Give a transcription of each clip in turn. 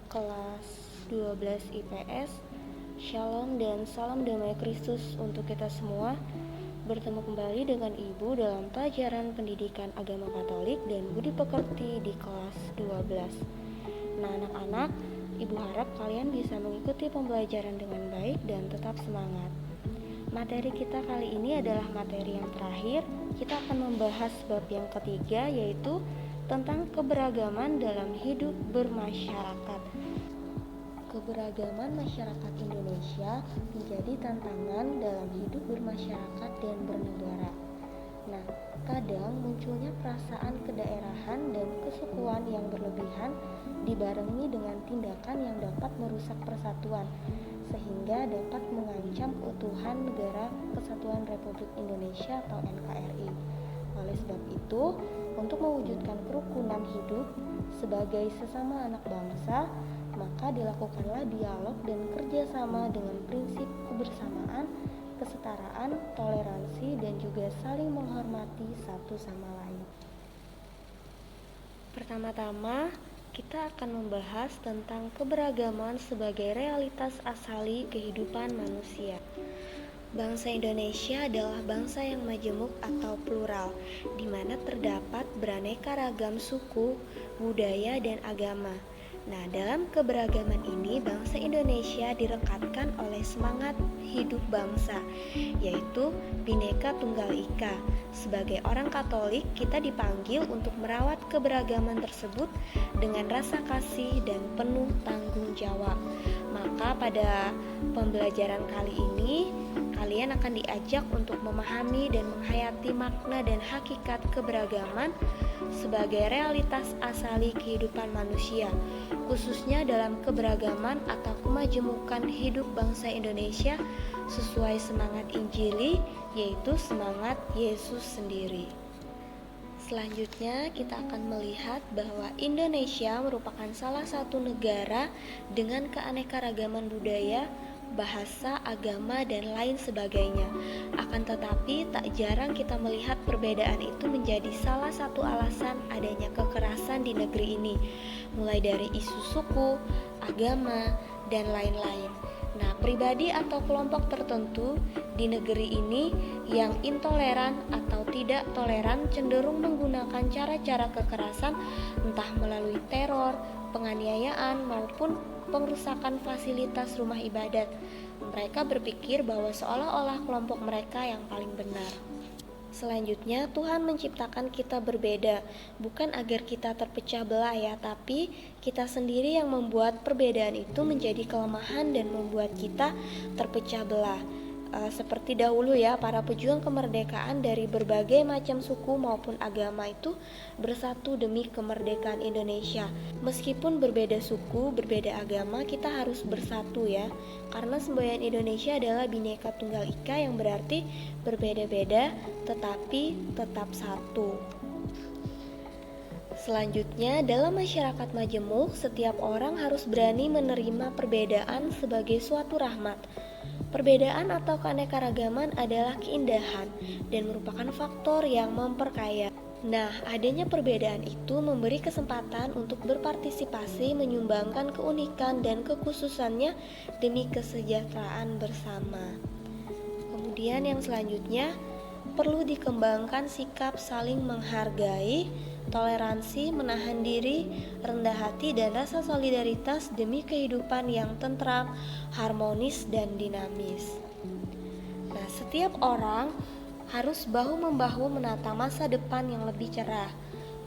kelas 12 IPS. Shalom dan salam damai Kristus untuk kita semua. Bertemu kembali dengan Ibu dalam pelajaran pendidikan agama Katolik dan budi pekerti di kelas 12. Nah, anak-anak, Ibu harap kalian bisa mengikuti pembelajaran dengan baik dan tetap semangat. Materi kita kali ini adalah materi yang terakhir. Kita akan membahas bab yang ketiga, yaitu tentang keberagaman dalam hidup bermasyarakat. Keberagaman masyarakat Indonesia menjadi tantangan dalam hidup bermasyarakat dan bernegara. Nah, kadang munculnya perasaan kedaerahan dan kesukuan yang berlebihan dibarengi dengan tindakan yang dapat merusak persatuan, sehingga dapat mengancam keutuhan Negara Kesatuan Republik Indonesia atau NKRI. Oleh sebab itu, untuk mewujudkan kerukunan hidup sebagai sesama anak bangsa, maka dilakukanlah dialog dan kerjasama dengan prinsip kebersamaan, kesetaraan, toleransi, dan juga saling menghormati satu sama lain. Pertama-tama, kita akan membahas tentang keberagaman sebagai realitas asali kehidupan manusia. Bangsa Indonesia adalah bangsa yang majemuk atau plural, di mana terdapat beraneka ragam suku, budaya, dan agama. Nah, dalam keberagaman ini, bangsa Indonesia direkatkan oleh semangat hidup bangsa, yaitu Bhinneka Tunggal Ika. Sebagai orang Katolik, kita dipanggil untuk merawat keberagaman tersebut dengan rasa kasih dan penuh tanggung jawab. Maka pada pembelajaran kali ini, kalian akan diajak untuk memahami dan menghayati makna dan hakikat keberagaman sebagai realitas asali kehidupan manusia, khususnya dalam keberagaman atau kemajemukan hidup bangsa Indonesia sesuai semangat Injili, yaitu semangat Yesus sendiri. Selanjutnya kita akan melihat bahwa Indonesia merupakan salah satu negara dengan keanekaragaman budaya, bahasa, agama, dan lain sebagainya. Akan tetapi tak jarang kita melihat perbedaan itu menjadi salah satu alasan adanya kekerasan di negeri ini, mulai dari isu suku, agama, dan lain-lain. Nah, pribadi atau kelompok tertentu di negeri ini yang intoleran atau tidak toleran cenderung menggunakan cara-cara kekerasan, entah melalui teror, penganiayaan, maupun pengrusakan fasilitas rumah ibadat. Mereka berpikir bahwa seolah-olah kelompok mereka yang paling benar. Selanjutnya, Tuhan menciptakan kita berbeda, bukan agar kita terpecah belah ya, tapi kita sendiri yang membuat perbedaan itu menjadi kelemahan dan membuat kita terpecah belah. Seperti dahulu ya, para pejuang kemerdekaan dari berbagai macam suku maupun agama itu bersatu demi kemerdekaan Indonesia. Meskipun berbeda suku, berbeda agama, kita harus bersatu ya, karena semboyan Indonesia adalah Bhinneka Tunggal Ika, yang berarti berbeda-beda tetapi tetap satu. Selanjutnya, dalam masyarakat majemuk, setiap orang harus berani menerima perbedaan sebagai suatu rahmat. Perbedaan atau keanekaragaman adalah keindahan dan merupakan faktor yang memperkaya. Nah, adanya perbedaan itu memberi kesempatan untuk berpartisipasi, menyumbangkan keunikan dan kekhususannya demi kesejahteraan bersama. Kemudian yang selanjutnya, perlu dikembangkan sikap saling menghargai, toleransi, menahan diri, rendah hati, dan rasa solidaritas demi kehidupan yang tentram, harmonis, dan dinamis. Nah, setiap orang harus bahu-membahu menata masa depan yang lebih cerah,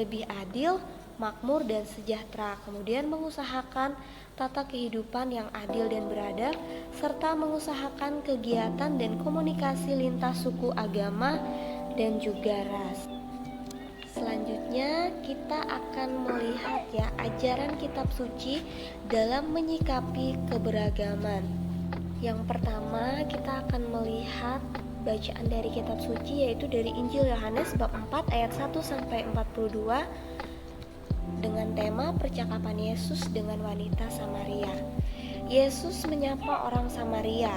lebih adil, makmur, dan sejahtera. Kemudian mengusahakan tata kehidupan yang adil dan beradab, serta mengusahakan kegiatan dan komunikasi lintas suku, agama, dan juga ras. Selanjutnya kita akan melihat ya ajaran kitab suci dalam menyikapi keberagaman. Yang pertama kita akan melihat bacaan dari kitab suci, yaitu dari Injil Yohanes bab 4 ayat 1 sampai 42 dengan tema percakapan Yesus dengan wanita Samaria. Yesus menyapa orang Samaria,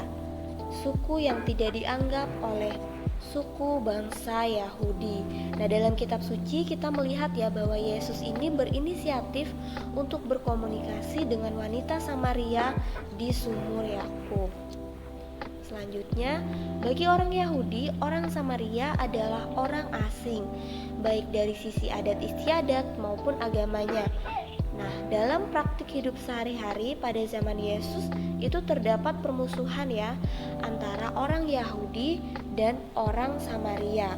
suku yang tidak dianggap oleh suku bangsa Yahudi. Nah, dalam kitab suci kita melihat ya bahwa Yesus ini berinisiatif untuk berkomunikasi dengan wanita Samaria di sumur Yakub. Selanjutnya, bagi orang Yahudi, orang Samaria adalah orang asing, baik dari sisi adat istiadat maupun agamanya. Nah, dalam praktik hidup sehari-hari pada zaman Yesus itu terdapat permusuhan ya antara orang Yahudi dan orang Samaria.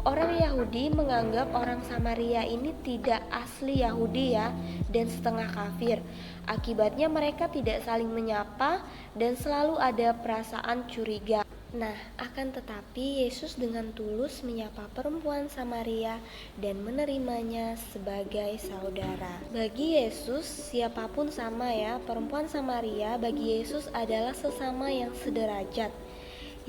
Orang Yahudi menganggap orang Samaria ini tidak asli Yahudi ya dan setengah kafir. Akibatnya mereka tidak saling menyapa dan selalu ada perasaan curiga. Nah, akan tetapi Yesus dengan tulus menyapa perempuan Samaria dan menerimanya sebagai saudara. Bagi Yesus, siapapun sama ya, perempuan Samaria bagi Yesus adalah sesama yang sederajat.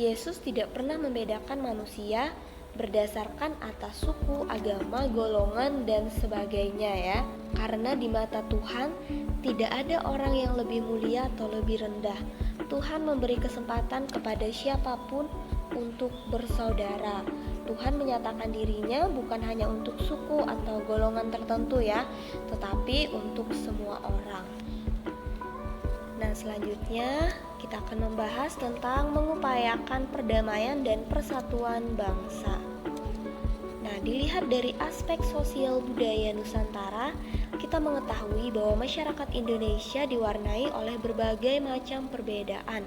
Yesus tidak pernah membedakan manusia berdasarkan atas suku, agama, golongan, dan sebagainya ya. Karena di mata Tuhan tidak ada orang yang lebih mulia atau lebih rendah. Tuhan memberi kesempatan kepada siapapun untuk bersaudara. Tuhan menyatakan dirinya bukan hanya untuk suku atau golongan tertentu ya, tetapi untuk semua orang. Nah, selanjutnya kita akan membahas tentang mengupayakan perdamaian dan persatuan bangsa. Nah, dilihat dari aspek sosial budaya Nusantara, kita mengetahui bahwa masyarakat Indonesia diwarnai oleh berbagai macam perbedaan,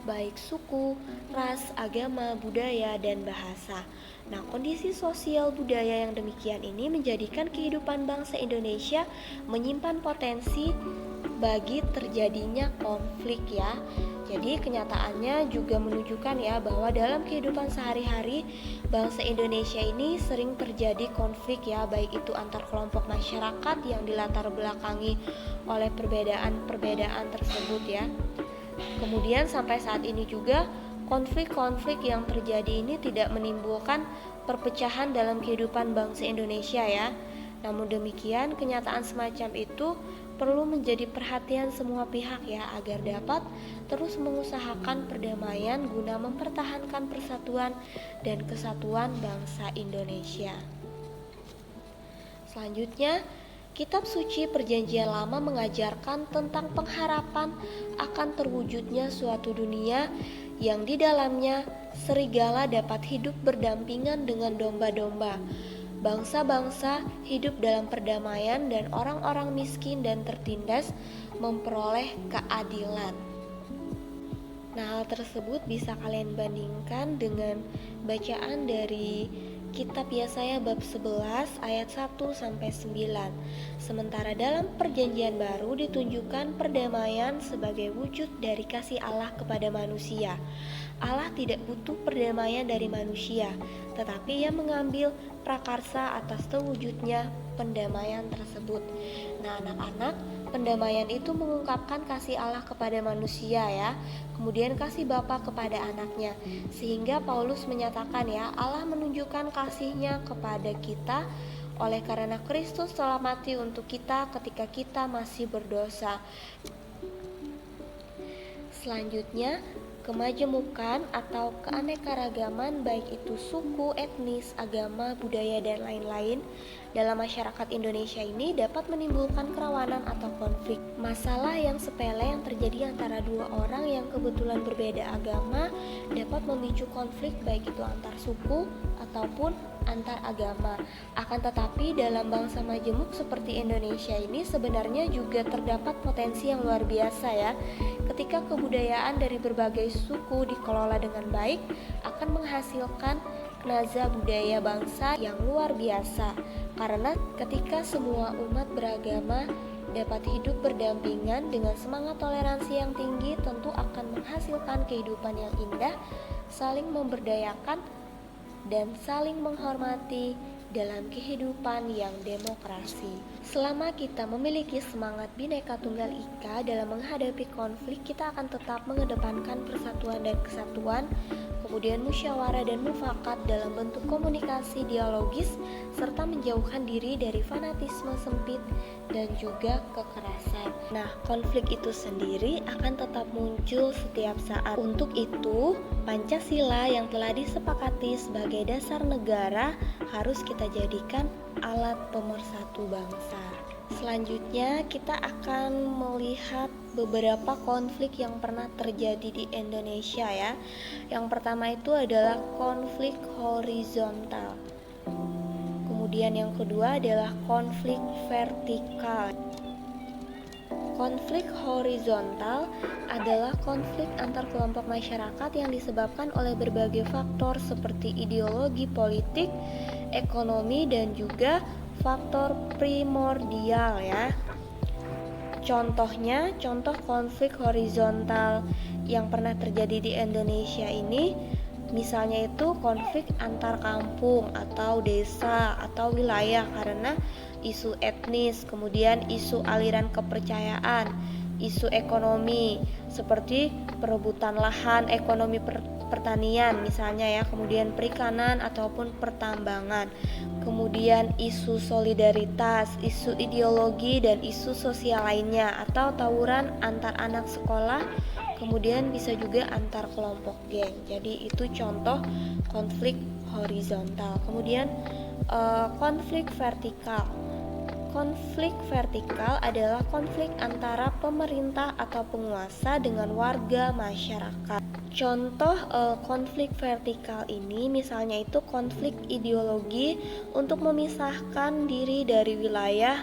baik suku, ras, agama, budaya, dan bahasa. Nah, kondisi sosial budaya yang demikian ini menjadikan kehidupan bangsa Indonesia menyimpan potensi bagi terjadinya konflik ya. Jadi kenyataannya juga menunjukkan ya bahwa dalam kehidupan sehari-hari bangsa Indonesia ini sering terjadi konflik ya, baik itu antar kelompok masyarakat yang dilatar belakangi oleh perbedaan-perbedaan tersebut ya. Kemudian sampai saat ini juga konflik-konflik yang terjadi ini tidak menimbulkan perpecahan dalam kehidupan bangsa Indonesia ya. Namun demikian, kenyataan semacam itu perlu menjadi perhatian semua pihak ya, agar dapat terus mengusahakan perdamaian guna mempertahankan persatuan dan kesatuan bangsa Indonesia. Selanjutnya, Kitab Suci Perjanjian Lama mengajarkan tentang pengharapan akan terwujudnya suatu dunia yang di dalamnya serigala dapat hidup berdampingan dengan domba-domba. Bangsa-bangsa hidup dalam perdamaian dan orang-orang miskin dan tertindas memperoleh keadilan. Nah, hal tersebut bisa kalian bandingkan dengan bacaan dari Kitab Yesaya bab 11 ayat 1 sampai 9. Sementara dalam Perjanjian Baru ditunjukkan perdamaian sebagai wujud dari kasih Allah kepada manusia. Allah tidak butuh perdamaian dari manusia, tetapi Ia mengambil prakarsa atas terwujudnya pendamaian tersebut. Nah, anak-anak, pendamaian itu mengungkapkan kasih Allah kepada manusia ya, kemudian kasih Bapa kepada anaknya. Sehingga Paulus menyatakan ya, Allah menunjukkan kasih-Nya kepada kita oleh karena Kristus telah mati untuk kita ketika kita masih berdosa. Selanjutnya, kemajemukan atau keanekaragaman baik itu suku, etnis, agama, budaya, dan lain-lain dalam masyarakat Indonesia ini dapat menimbulkan kerawanan atau konflik. Masalah yang sepele yang terjadi antara dua orang yang kebetulan berbeda agama dapat memicu konflik baik itu antar suku ataupun antar agama. Akan tetapi dalam bangsa majemuk seperti Indonesia ini sebenarnya juga terdapat potensi yang luar biasa ya. Ketika kebudayaan dari berbagai suku dikelola dengan baik akan menghasilkan kenaza budaya bangsa yang luar biasa. Karena ketika semua umat beragama dapat hidup berdampingan dengan semangat toleransi yang tinggi, tentu akan menghasilkan kehidupan yang indah, saling memberdayakan dan saling menghormati dalam kehidupan yang demokrasi. Selama kita memiliki semangat Bhinneka Tunggal Ika dalam menghadapi konflik, kita akan tetap mengedepankan persatuan dan kesatuan, kemudian musyawarah dan mufakat dalam bentuk komunikasi dialogis, serta menjauhkan diri dari fanatisme sempit dan juga kekerasan. Nah, konflik itu sendiri akan tetap muncul setiap saat. Untuk itu, Pancasila yang telah disepakati sebagai dasar negara harus kita jadikan alat pemersatu bangsa. Selanjutnya kita akan melihat beberapa konflik yang pernah terjadi di Indonesia ya. Yang pertama itu adalah konflik horizontal. Kemudian yang kedua adalah konflik vertikal. Konflik horizontal adalah konflik antar kelompok masyarakat yang disebabkan oleh berbagai faktor seperti ideologi politik, ekonomi, dan juga faktor primordial ya. Contoh konflik horizontal yang pernah terjadi di Indonesia ini, misalnya itu konflik antar kampung atau desa atau wilayah karena isu etnis, kemudian isu aliran kepercayaan, isu ekonomi seperti perebutan lahan, ekonomi pertanian misalnya ya, kemudian perikanan ataupun pertambangan. Kemudian isu solidaritas, isu ideologi, dan isu sosial lainnya atau tawuran antar anak sekolah, kemudian bisa juga antar kelompok geng. Jadi itu contoh konflik horizontal. Kemudian konflik vertikal. Konflik vertikal adalah konflik antara pemerintah atau penguasa dengan warga masyarakat. Contoh konflik vertikal ini misalnya itu konflik ideologi untuk memisahkan diri dari wilayah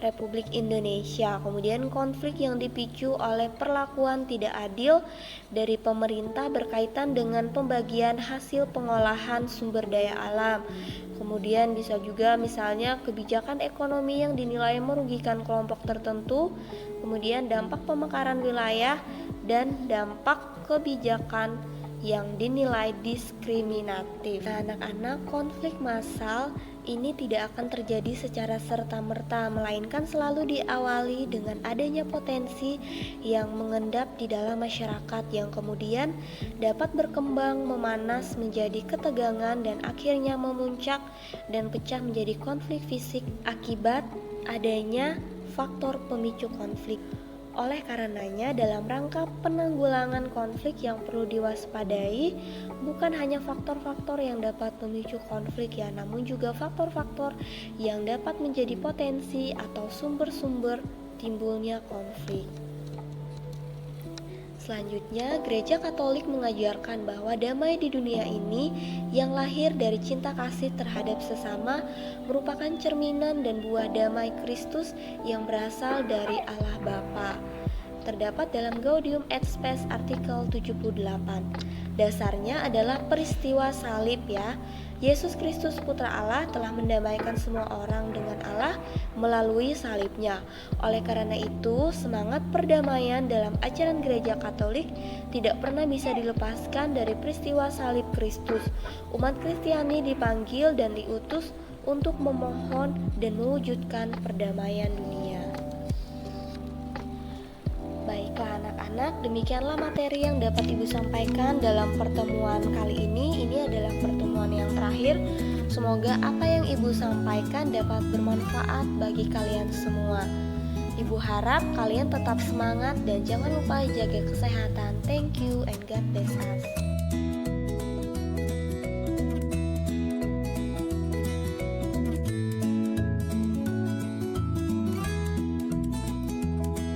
Republik Indonesia. Kemudian konflik yang dipicu oleh perlakuan tidak adil dari pemerintah berkaitan dengan pembagian hasil pengolahan sumber daya alam. Kemudian bisa juga misalnya kebijakan ekonomi yang dinilai merugikan kelompok tertentu, kemudian dampak pemekaran wilayah dan dampak kebijakan yang dinilai diskriminatif. Nah, anak-anak, konflik massal ini tidak akan terjadi secara serta-merta, melainkan selalu diawali dengan adanya potensi yang mengendap di dalam masyarakat yang kemudian dapat berkembang memanas menjadi ketegangan dan akhirnya memuncak dan pecah menjadi konflik fisik akibat adanya faktor pemicu konflik. Oleh karenanya, dalam rangka penanggulangan konflik yang perlu diwaspadai bukan hanya faktor-faktor yang dapat memicu konflik ya, namun juga faktor-faktor yang dapat menjadi potensi atau sumber-sumber timbulnya konflik. Selanjutnya, Gereja Katolik mengajarkan bahwa damai di dunia ini yang lahir dari cinta kasih terhadap sesama merupakan cerminan dan buah damai Kristus yang berasal dari Allah Bapa. Terdapat dalam Gaudium et Spes artikel 78. Dasarnya adalah peristiwa salib ya. Yesus Kristus Putra Allah telah mendamaikan semua orang dengan Allah melalui salibnya. Oleh karena itu, semangat perdamaian dalam ajaran Gereja Katolik tidak pernah bisa dilepaskan dari peristiwa salib Kristus. Umat Kristiani dipanggil dan diutus untuk memohon dan mewujudkan perdamaian dunia. Baiklah anak-anak, demikianlah materi yang dapat Ibu sampaikan dalam pertemuan kali ini. Ini adalah pertemuan yang terakhir. Semoga apa yang Ibu sampaikan dapat bermanfaat bagi kalian semua. Ibu harap kalian tetap semangat dan jangan lupa jaga kesehatan. Thank you and God bless us.